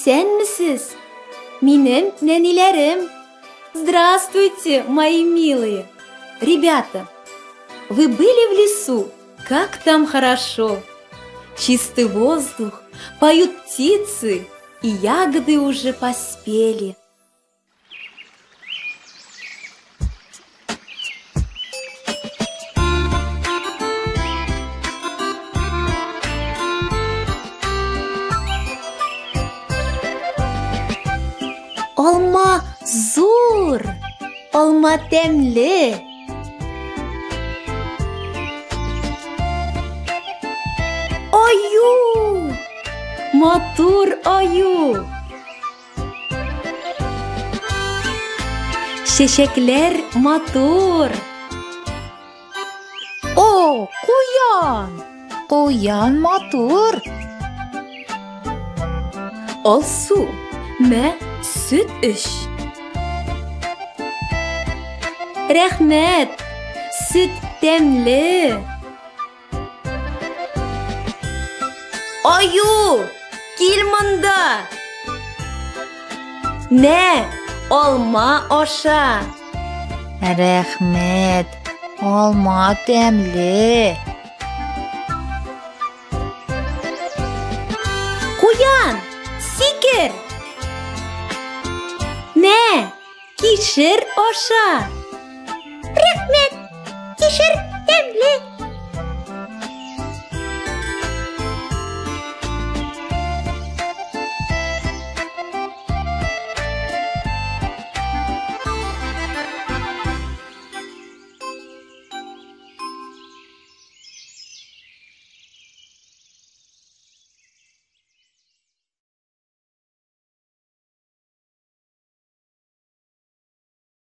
Esenmisiz? Минем нәниләрем. Здравствуйте, мои милые. Ребята, вы были в лесу? Как там хорошо! Чистый воздух, поют птицы, и ягоды уже поспели. Алма зур, алма тәмле. Аю, матур аю. Чәчәкләр матур. О, куян! Куян матур. Ал су, мә, сөт эч. Рәхмәт, сөт тәмле. Аю, кил монда. Нә, алма аша. Рәхмәт, алма тәмле. Куян, сикер. Нә, кишер аша. Рәхмәт, кишер тәмле.